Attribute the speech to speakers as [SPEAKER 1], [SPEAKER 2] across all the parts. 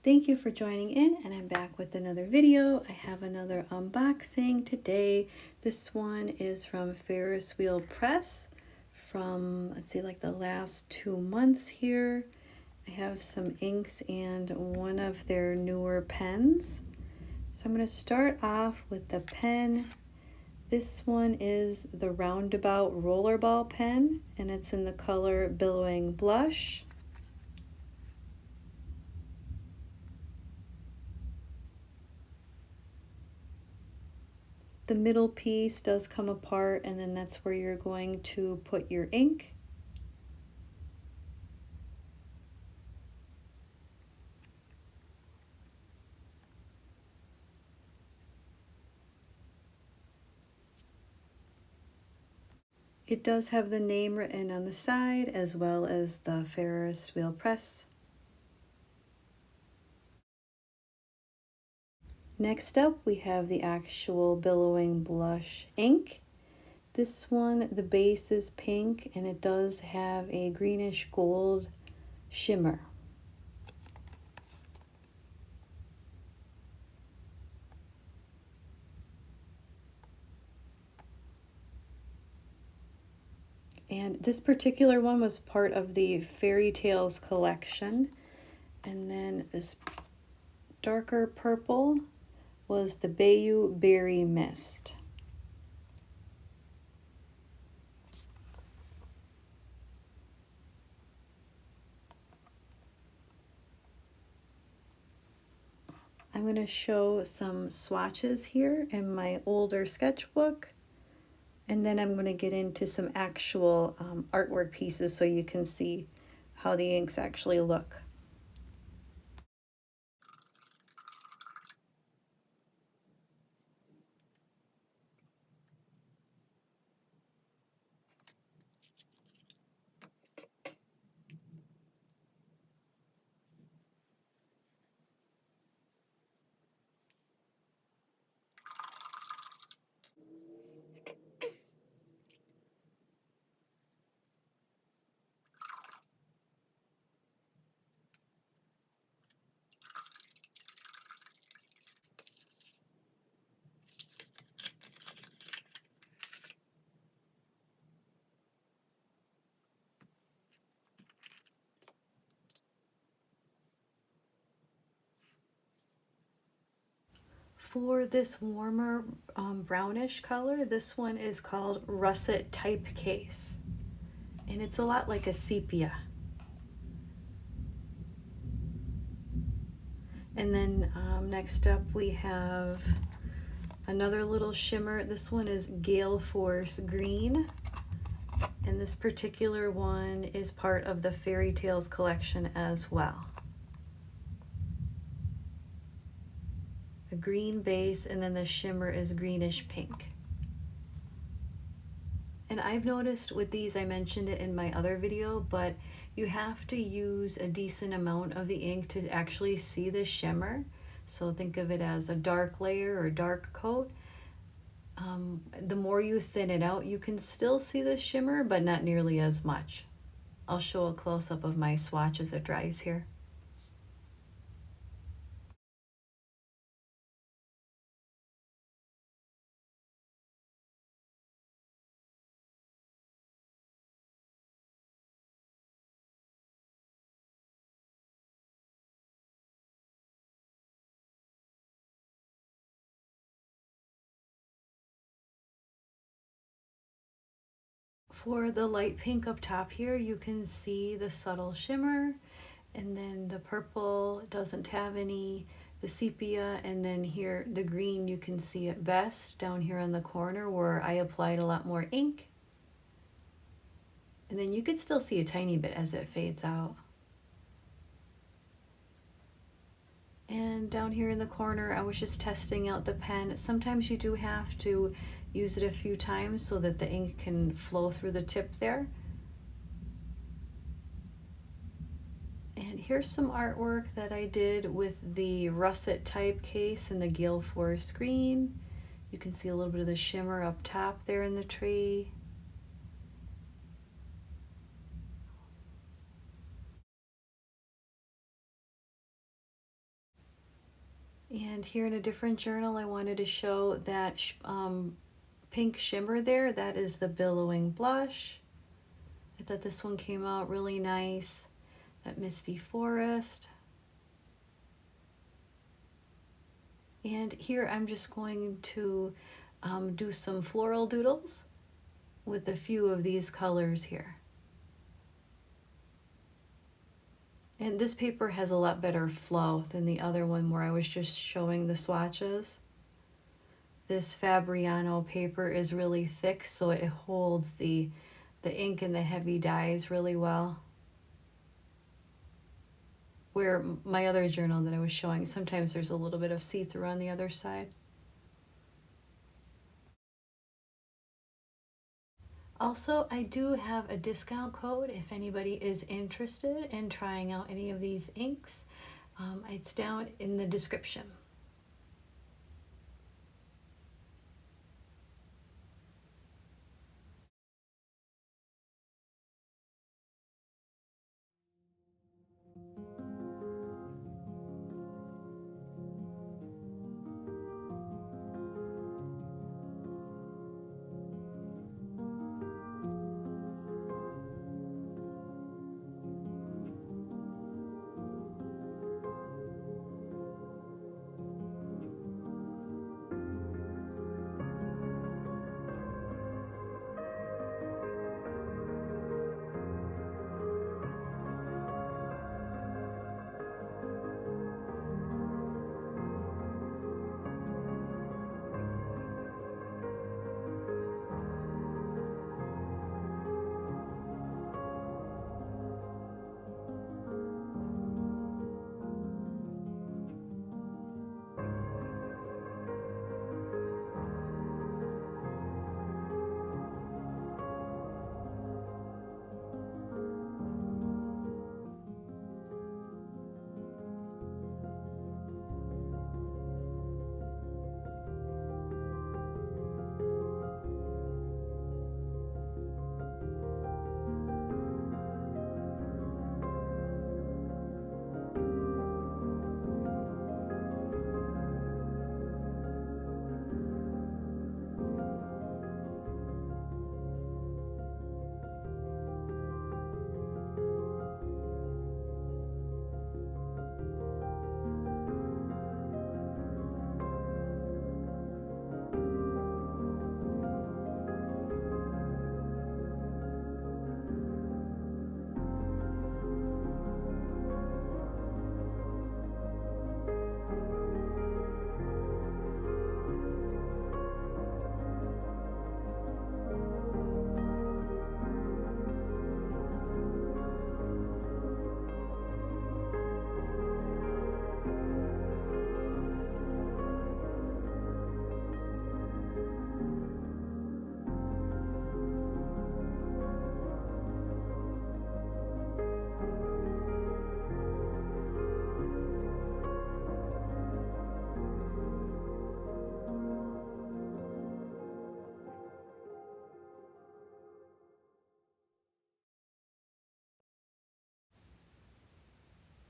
[SPEAKER 1] Thank you for joining in, and I'm back with another video. I have another unboxing today. This one is from Ferris Wheel Press from, let's see, like the last 2 months here. I have some inks and one of their newer pens. So I'm going to start off with the pen. This one is the Roundabout Rollerball pen, and it's in the color Billowing Blush. The middle piece does come apart, and then that's where you're going to put your ink. It does have the name written on the side as well as the Ferris Wheel Press. Next up, we have the actual Billowing Blush ink. This one, the base is pink, and it does have a greenish gold shimmer. And this particular one was part of the Fairy Tales collection. And then this darker purple was the Bayou Berry Mist. I'm going to show some swatches here in my older sketchbook, and then I'm going to get into some actual artwork pieces so you can see how the inks actually look. For this warmer brownish color, this one is called Russet Type Case, and it's a lot like a sepia. And then next up we have another little shimmer. This one is Gale Force Green, and this particular one is part of the Fairy Tales collection as well. A green base, and then the shimmer is greenish pink. And I've noticed with these, I mentioned it in my other video, but you have to use a decent amount of the ink to actually see the shimmer. So think of it as a dark layer or dark coat. The more you thin it out, you can still see the shimmer, but not nearly as much. I'll show a close-up of my swatch as it dries here. For the light pink up top here, you can see the subtle shimmer, and then the purple doesn't have any, the sepia, and then here the green you can see it best down here on the corner where I applied a lot more ink. And then you could still see a tiny bit as it fades out. And down here in the corner, I was just testing out the pen. Sometimes you do have to use it a few times so that the ink can flow through the tip there. And here's some artwork that I did with the Russet Type Case and the Gale Force Green. You can see a little bit of the shimmer up top there in the tree. And here in a different journal, I wanted to show that pink shimmer there. That is the Billowing Blush. I thought this one came out really nice. That Misty Forest. And here I'm just going to do some floral doodles with a few of these colors here. And this paper has a lot better flow than the other one where I was just showing the swatches. This Fabriano paper is really thick, so it holds the ink and the heavy dyes really well. Where my other journal that I was showing, sometimes there's a little bit of see-through on the other side. Also, I do have a discount code if anybody is interested in trying out any of these inks. It's down in the description.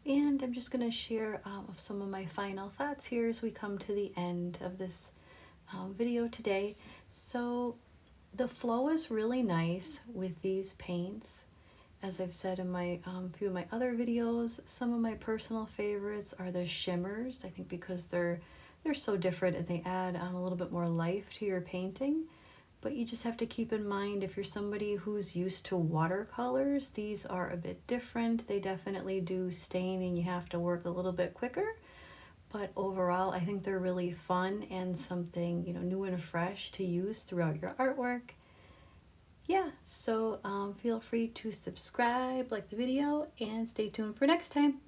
[SPEAKER 1] And I'm just going to share some of my final thoughts here as we come to the end of this video today. So the flow is really nice with these paints. As I've said in my few of my other videos, some of my personal favorites are the shimmers. I think because they're so different and they add a little bit more life to your painting. But you just have to keep in mind, if you're somebody who's used to watercolors, these are a bit different. They definitely do stain and you have to work a little bit quicker. But overall, I think they're really fun and something, you know, new and fresh to use throughout your artwork. Yeah, so feel free to subscribe, like the video, and stay tuned for next time.